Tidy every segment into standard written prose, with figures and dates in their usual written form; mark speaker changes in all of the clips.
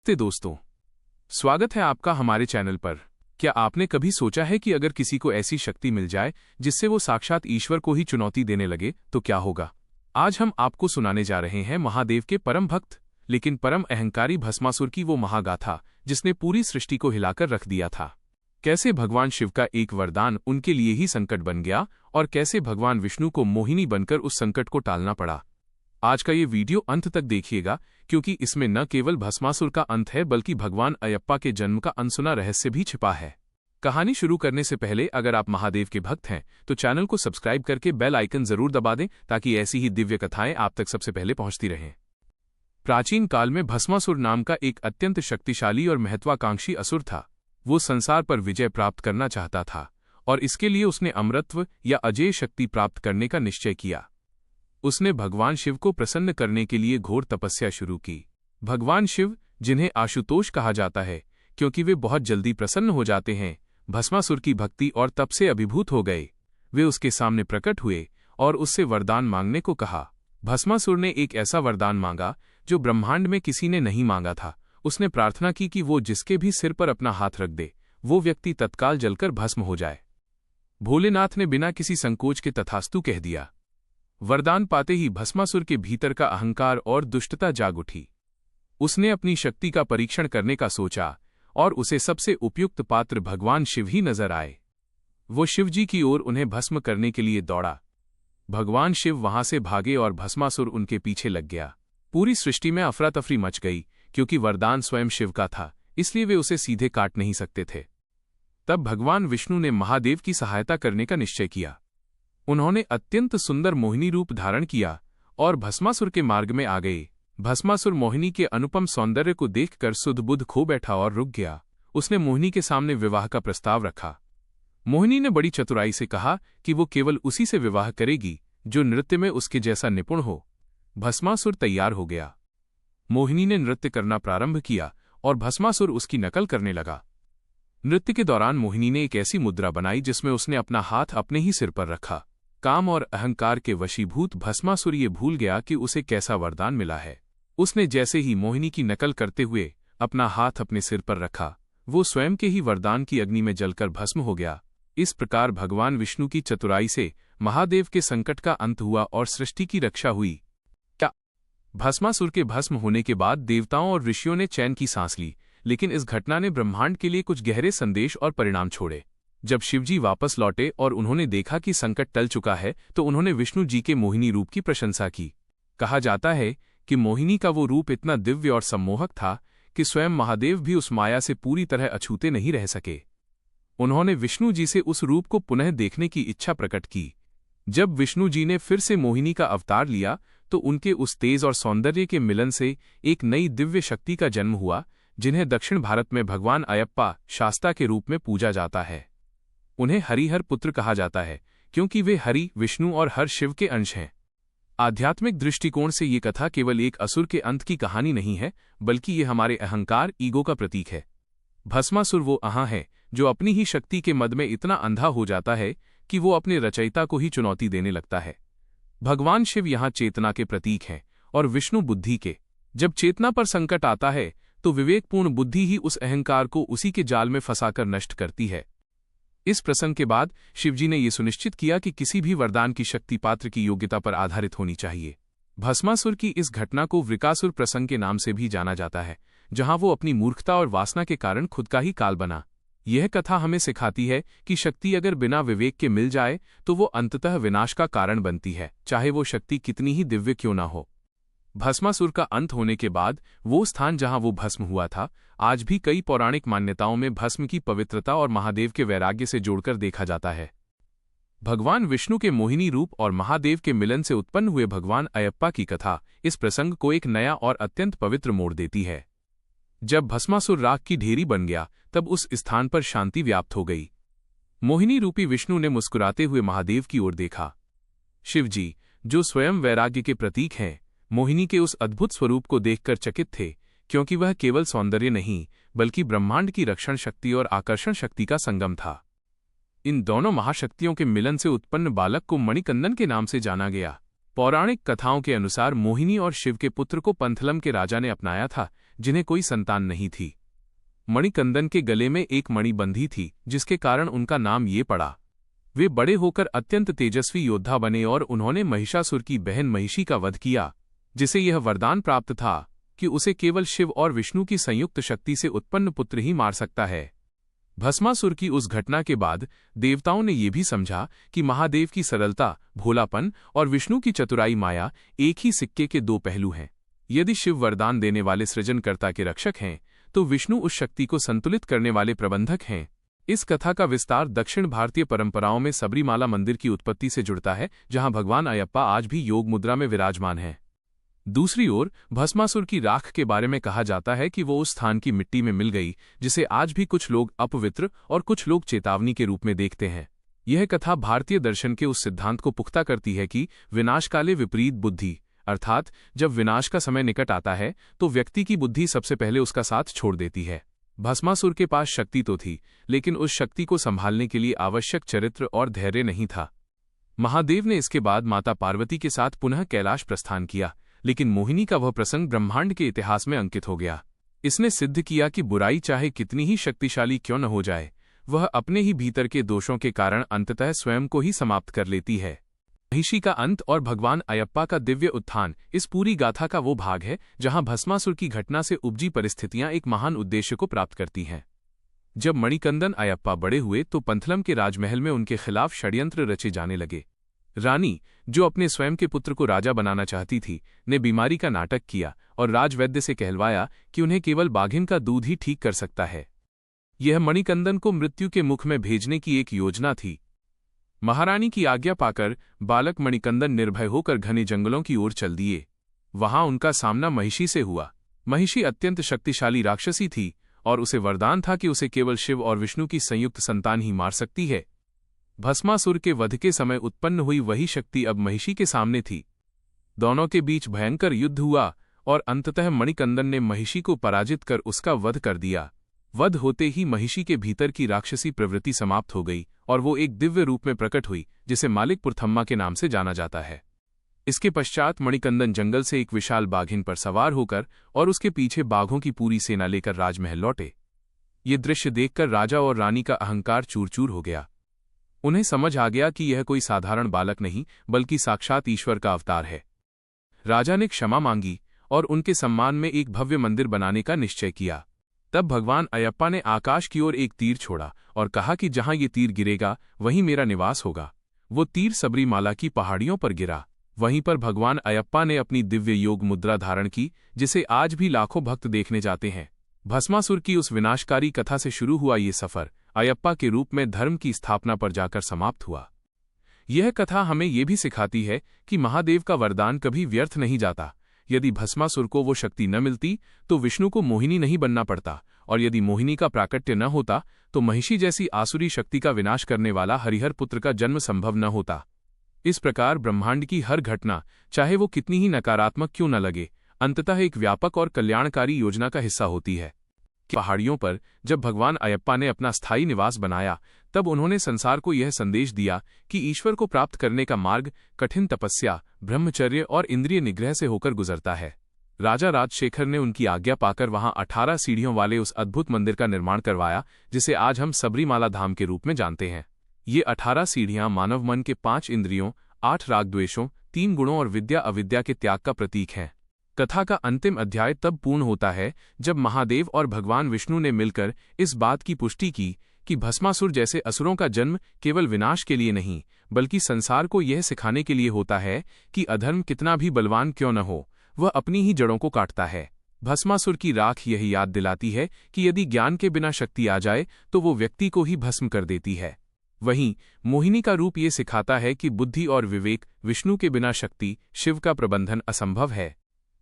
Speaker 1: दोस्तों, स्वागत है आपका हमारे चैनल पर। क्या आपने कभी सोचा है कि अगर किसी को ऐसी शक्ति मिल जाए जिससे वो साक्षात ईश्वर को ही चुनौती देने लगे तो क्या होगा? आज हम आपको सुनाने जा रहे हैं महादेव के परम भक्त लेकिन परम अहंकारी भस्मासुर की वो महागाथा जिसने पूरी सृष्टि को हिलाकर रख दिया था। कैसे भगवान शिव का एक वरदान उनके लिए ही संकट बन गया और कैसे भगवान विष्णु को मोहिनी बनकर उस संकट को टालना पड़ा। आज का ये वीडियो अंत तक देखिएगा क्योंकि इसमें न केवल भस्मासुर का अंत है बल्कि भगवान अयप्पा के जन्म का अनसुना रहस्य भी छिपा है। कहानी शुरू करने से पहले अगर आप महादेव के भक्त हैं तो चैनल को सब्सक्राइब करके बेल आइकन जरूर दबा दें ताकि ऐसी ही दिव्य कथाएं आप तक सबसे पहले पहुंचती रहें। प्राचीन काल में भस्मासुर नाम का एक अत्यंत शक्तिशाली और महत्वाकांक्षी असुर था। वो संसार पर विजय प्राप्त करना चाहता था और इसके लिए उसने अमरत्व या अजेय शक्ति प्राप्त करने का निश्चय किया। उसने भगवान शिव को प्रसन्न करने के लिए घोर तपस्या शुरू की। भगवान शिव, जिन्हें आशुतोष कहा जाता है क्योंकि वे बहुत जल्दी प्रसन्न हो जाते हैं, भस्मासुर की भक्ति और तप से अभिभूत हो गए। वे उसके सामने प्रकट हुए और उससे वरदान मांगने को कहा। भस्मासुर ने एक ऐसा वरदान मांगा जो ब्रह्मांड में किसी ने नहीं मांगा था। उसने प्रार्थना की कि वो जिसके भी सिर पर अपना हाथ रख दे वो व्यक्ति तत्काल जलकर भस्म हो जाए। भोलेनाथ ने बिना किसी संकोच के तथास्तु कह दिया। वरदान पाते ही भस्मासुर के भीतर का अहंकार और दुष्टता जाग उठी। उसने अपनी शक्ति का परीक्षण करने का सोचा और उसे सबसे उपयुक्त पात्र भगवान शिव ही नजर आए। वो शिवजी की ओर उन्हें भस्म करने के लिए दौड़ा। भगवान शिव वहां से भागे और भस्मासुर उनके पीछे लग गया। पूरी सृष्टि में अफरा तफरी मच गई क्योंकि वरदान स्वयं शिव का था, इसलिए वे उसे सीधे काट नहीं सकते थे। तब भगवान विष्णु ने महादेव की सहायता करने का निश्चय किया। उन्होंने अत्यंत सुंदर मोहिनी रूप धारण किया और भस्मासुर के मार्ग में आ गए। भस्मासुर मोहिनी के अनुपम सौंदर्य को देखकर सुध बुध खो बैठा और रुक गया। उसने मोहिनी के सामने विवाह का प्रस्ताव रखा। मोहिनी ने बड़ी चतुराई से कहा कि वो केवल उसी से विवाह करेगी जो नृत्य में उसके जैसा निपुण हो। भस्मासुर तैयार हो गया। मोहिनी ने नृत्य करना प्रारंभ किया और भस्मासुर उसकी नकल करने लगा। नृत्य के दौरान मोहिनी ने एक ऐसी मुद्रा बनाई जिसमें उसने अपना हाथ अपने ही सिर पर रखा। काम और अहंकार के वशीभूत भस्मासुर ये भूल गया कि उसे कैसा वरदान मिला है। उसने जैसे ही मोहिनी की नकल करते हुए अपना हाथ अपने सिर पर रखा, वो स्वयं के ही वरदान की अग्नि में जलकर भस्म हो गया। इस प्रकार भगवान विष्णु की चतुराई से महादेव के संकट का अंत हुआ और सृष्टि की रक्षा हुई। क्या भस्मासुर के भस्म होने के बाद देवताओं और ऋषियों ने चैन की सांस ली, लेकिन इस घटना ने ब्रह्मांड के लिए कुछ गहरे संदेश और परिणाम छोड़े। जब शिवजी वापस लौटे और उन्होंने देखा कि संकट टल चुका है तो उन्होंने विष्णु जी के मोहिनी रूप की प्रशंसा की। कहा जाता है कि मोहिनी का वो रूप इतना दिव्य और सम्मोहक था कि स्वयं महादेव भी उस माया से पूरी तरह अछूते नहीं रह सके। उन्होंने विष्णु जी से उस रूप को पुनः देखने की इच्छा प्रकट की। जब विष्णु जी ने फिर से मोहिनी का अवतार लिया तो उनके उस तेज और सौंदर्य के मिलन से एक नई दिव्य शक्ति का जन्म हुआ, जिन्हें दक्षिण भारत में भगवान अयप्पा शास्ता के रूप में पूजा जाता है। उन्हें हरिहर पुत्र कहा जाता है क्योंकि वे हरि, विष्णु और हर शिव के अंश हैं। आध्यात्मिक दृष्टिकोण से ये कथा केवल एक असुर के अंत की कहानी नहीं है बल्कि ये हमारे अहंकार, ईगो का प्रतीक है। भस्मासुर वो अहा है जो अपनी ही शक्ति के मद में इतना अंधा हो जाता है कि वो अपने रचयिता को ही चुनौती देने लगता है। भगवान शिव यहाँ चेतना के प्रतीक हैं और विष्णु बुद्धि के। जब चेतना पर संकट आता है तो विवेकपूर्ण बुद्धि ही उस अहंकार को उसी के जाल में फंसाकर नष्ट करती है। इस प्रसंग के बाद शिवजी ने यह सुनिश्चित किया कि किसी भी वरदान की शक्ति पात्र की योग्यता पर आधारित होनी चाहिए। भस्मासुर की इस घटना को वृकासुर प्रसंग के नाम से भी जाना जाता है, जहां वो अपनी मूर्खता और वासना के कारण खुद का ही काल बना। यह कथा हमें सिखाती है कि शक्ति अगर बिना विवेक के मिल जाए तो वो अंततः विनाश का कारण बनती है, चाहे वो शक्ति कितनी ही दिव्य क्यों ना हो। भस्मासुर का अंत होने के बाद वो स्थान जहां वो भस्म हुआ था आज भी कई पौराणिक मान्यताओं में भस्म की पवित्रता और महादेव के वैराग्य से जोड़कर देखा जाता है। भगवान विष्णु के मोहिनी रूप और महादेव के मिलन से उत्पन्न हुए भगवान अयप्पा की कथा इस प्रसंग को एक नया और अत्यंत पवित्र मोड़ देती है। जब भस्मासुर राख की ढेरी बन गया तब उस स्थान पर शांति व्याप्त हो गई। मोहिनी रूपी विष्णु ने मुस्कुराते हुए महादेव की ओर देखा। शिवजी, जो स्वयं वैराग्य के प्रतीक हैं, मोहिनी के उस अद्भुत स्वरूप को देखकर चकित थे क्योंकि वह केवल सौंदर्य नहीं बल्कि ब्रह्मांड की रक्षण शक्ति और आकर्षण शक्ति का संगम था। इन दोनों महाशक्तियों के मिलन से उत्पन्न बालक को मणिकंदन के नाम से जाना गया। पौराणिक कथाओं के अनुसार मोहिनी और शिव के पुत्र को पंथलम के राजा ने अपनाया था, जिन्हें कोई संतान नहीं थी। मणिकंदन के गले में एक मणि बंधी थी, जिसके कारण उनका नाम ये पड़ा। वे बड़े होकर अत्यंत तेजस्वी योद्धा बने और उन्होंने महिषासुर की बहन महिषी का वध किया, जिसे यह वरदान प्राप्त था कि उसे केवल शिव और विष्णु की संयुक्त शक्ति से उत्पन्न पुत्र ही मार सकता है। भस्मासुर की उस घटना के बाद देवताओं ने यह भी समझा कि महादेव की सरलता, भोलापन और विष्णु की चतुराई माया एक ही सिक्के के दो पहलू हैं। यदि शिव वरदान देने वाले सृजनकर्ता के रक्षक हैं, तो विष्णु उस शक्ति को संतुलित करने वाले प्रबंधक हैं। इस कथा का विस्तार दक्षिण भारतीय परंपराओं में सबरीमाला मंदिर की उत्पत्ति से जुड़ता है, जहां भगवान अयप्पा आज भी योग मुद्रा में विराजमान हैं। दूसरी ओर भस्मासुर की राख के बारे में कहा जाता है कि वो उस स्थान की मिट्टी में मिल गई, जिसे आज भी कुछ लोग अपवित्र और कुछ लोग चेतावनी के रूप में देखते हैं। यह कथा भारतीय दर्शन के उस सिद्धांत को पुख्ता करती है कि विनाशकाले विपरीत बुद्धि, अर्थात जब विनाश का समय निकट आता है तो व्यक्ति की बुद्धि सबसे पहले उसका साथ छोड़ देती है। भस्मासुर के पास शक्ति तो थी, लेकिन उस शक्ति को संभालने के लिए आवश्यक चरित्र और धैर्य नहीं था। महादेव ने इसके बाद माता पार्वती के साथ पुनः कैलाश प्रस्थान किया, लेकिन मोहिनी का वह प्रसंग ब्रह्मांड के इतिहास में अंकित हो गया। इसने सिद्ध किया कि बुराई चाहे कितनी ही शक्तिशाली क्यों न हो जाए, वह अपने ही भीतर के दोषों के कारण अंततः स्वयं को ही समाप्त कर लेती है। महिषी का अंत और भगवान अयप्पा का दिव्य उत्थान इस पूरी गाथा का वो भाग है जहां भस्मासुर की घटना से उपजी परिस्थितियां एक महान उद्देश्य को प्राप्त करती हैं। जब मणिकंदन अयप्पा बड़े हुए तो पंथलम के राजमहल में उनके खिलाफ षड्यंत्र रचे जाने लगे। रानी, जो अपने स्वयं के पुत्र को राजा बनाना चाहती थी, ने बीमारी का नाटक किया और राजवैद्य से कहलवाया कि उन्हें केवल बाघिन का दूध ही ठीक कर सकता है। यह मणिकंदन को मृत्यु के मुख में भेजने की एक योजना थी। महारानी की आज्ञा पाकर बालक मणिकंदन निर्भय होकर घने जंगलों की ओर चल दिए। वहां उनका सामना महिषी से हुआ। महिषी अत्यंत शक्तिशाली राक्षसी थी और उसे वरदान था कि उसे केवल शिव और विष्णु की संयुक्त संतान ही मार सकती है। भस्मासुर के वध के समय उत्पन्न हुई वही शक्ति अब महिषी के सामने थी। दोनों के बीच भयंकर युद्ध हुआ और अंततः मणिकंदन ने महिषी को पराजित कर उसका वध कर दिया। वध होते ही महिषी के भीतर की राक्षसी प्रवृत्ति समाप्त हो गई और वो एक दिव्य रूप में प्रकट हुई, जिसे मालिक पुरथम्मा के नाम से जाना जाता है। इसके पश्चात मणिकंदन जंगल से एक विशाल बाघिन पर सवार होकर और उसके पीछे बाघों की पूरी सेना लेकर राजमहल लौटे। ये दृश्य देखकर राजा और रानी का अहंकार चूर चूर हो गया। उन्हें समझ आ गया कि यह कोई साधारण बालक नहीं, बल्कि साक्षात ईश्वर का अवतार है। राजा ने क्षमा मांगी और उनके सम्मान में एक भव्य मंदिर बनाने का निश्चय किया। तब भगवान अयप्पा ने आकाश की ओर एक तीर छोड़ा और कहा कि जहां ये तीर गिरेगा वहीं मेरा निवास होगा। वो तीर सबरीमाला की पहाड़ियों पर गिरा। वहीं पर भगवान अयप्पा ने अपनी दिव्य योग मुद्रा धारण की, जिसे आज भी लाखों भक्त देखने जाते हैं। भस्मासुर की उस विनाशकारी कथा से शुरू हुआ ये सफर अयप्पा के रूप में धर्म की स्थापना पर जाकर समाप्त हुआ। यह कथा हमें ये भी सिखाती है कि महादेव का वरदान कभी व्यर्थ नहीं जाता। यदि भस्मासुर को वो शक्ति न मिलती तो विष्णु को मोहिनी नहीं बनना पड़ता, और यदि मोहिनी का प्राकट्य न होता तो महिषी जैसी आसुरी शक्ति का विनाश करने वाला हरिहर पुत्र का जन्म संभव न होता। इस प्रकार ब्रह्मांड की हर घटना, चाहे वो कितनी ही नकारात्मक क्यों न लगे, अंततः एक व्यापक और कल्याणकारी योजना का हिस्सा होती है। पहाड़ियों पर जब भगवान अयप्पा ने अपना स्थायी निवास बनाया, तब उन्होंने संसार को यह संदेश दिया कि ईश्वर को प्राप्त करने का मार्ग कठिन तपस्या, ब्रह्मचर्य और इंद्रिय निग्रह से होकर गुजरता है। राजा राजशेखर ने उनकी आज्ञा पाकर वहां 18 सीढ़ियों वाले उस अद्भुत मंदिर का निर्माण करवाया, जिसे आज हम सबरीमाला धाम के रूप में जानते हैं। ये 18 सीढ़ियां मानव मन के 5 इंद्रियों, 8 राग द्वेषों, 3 गुणों और विद्या अविद्या के त्याग का प्रतीक हैं। कथा का अंतिम अध्याय तब पूर्ण होता है जब महादेव और भगवान विष्णु ने मिलकर इस बात की पुष्टि की कि भस्मासुर जैसे असुरों का जन्म केवल विनाश के लिए नहीं, बल्कि संसार को यह सिखाने के लिए होता है कि अधर्म कितना भी बलवान क्यों न हो, वह अपनी ही जड़ों को काटता है। भस्मासुर की राख यही याद दिलाती है कि यदि ज्ञान के बिना शक्ति आ जाए तो वो व्यक्ति को ही भस्म कर देती है। वहीं मोहिनी का रूप ये सिखाता है कि बुद्धि और विवेक, विष्णु के बिना शक्ति, शिव का प्रबंधन असंभव है।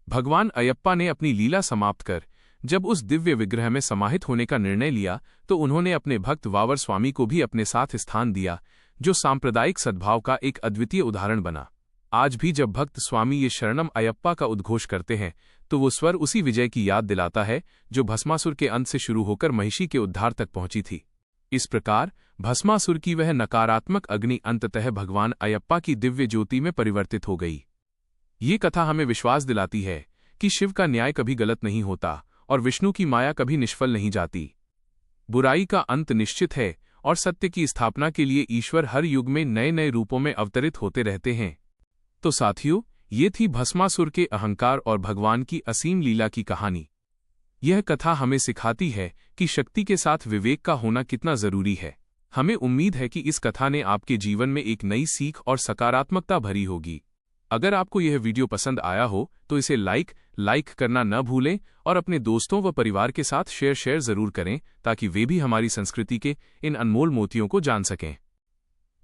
Speaker 1: भगवान अयप्पा ने अपनी लीला समाप्त कर जब उस दिव्य विग्रह में समाहित होने का निर्णय लिया तो उन्होंने अपने भक्त वावर स्वामी को भी अपने साथ स्थान दिया, जो सांप्रदायिक सद्भाव का एक अद्वितीय उदाहरण बना। आज भी जब भक्त स्वामी ये शरणम अयप्पा का उद्घोष करते हैं तो वो स्वर उसी विजय की याद दिलाता है जो भस्मासुर के अंत से शुरू होकर महिषी के उद्धार तक पहुंची थी। इस प्रकार भस्मासुर की वह नकारात्मक अग्नि अंततः भगवान अयप्पा की दिव्य ज्योति में परिवर्तित हो गई। ये कथा हमें विश्वास दिलाती है कि शिव का न्याय कभी गलत नहीं होता और विष्णु की माया कभी निष्फल नहीं जाती। बुराई का अंत निश्चित है और सत्य की स्थापना के लिए ईश्वर हर युग में नए नए रूपों में अवतरित होते रहते हैं। तो साथियों, ये थी भस्मासुर के अहंकार और भगवान की असीम लीला की कहानी। यह कथा हमें सिखाती है कि शक्ति के साथ विवेक का होना कितना जरूरी है। हमें उम्मीद है कि इस कथा ने आपके जीवन में एक नई सीख और सकारात्मकता भरी होगी। अगर आपको यह वीडियो पसंद आया हो तो इसे लाइक करना न भूलें और अपने दोस्तों व परिवार के साथ शेयर जरूर करें ताकि वे भी हमारी संस्कृति के इन अनमोल मोतियों को जान सकें।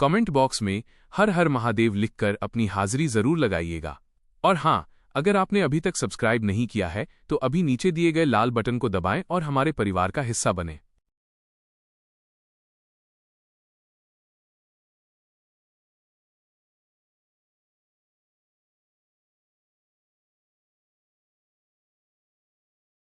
Speaker 1: कमेंट बॉक्स में हर हर महादेव लिखकर अपनी हाजिरी जरूर लगाइएगा। और हाँ, अगर आपने अभी तक सब्सक्राइब नहीं किया है तो अभी नीचे दिए गए लाल बटन को दबाएं और हमारे परिवार का हिस्सा बनें।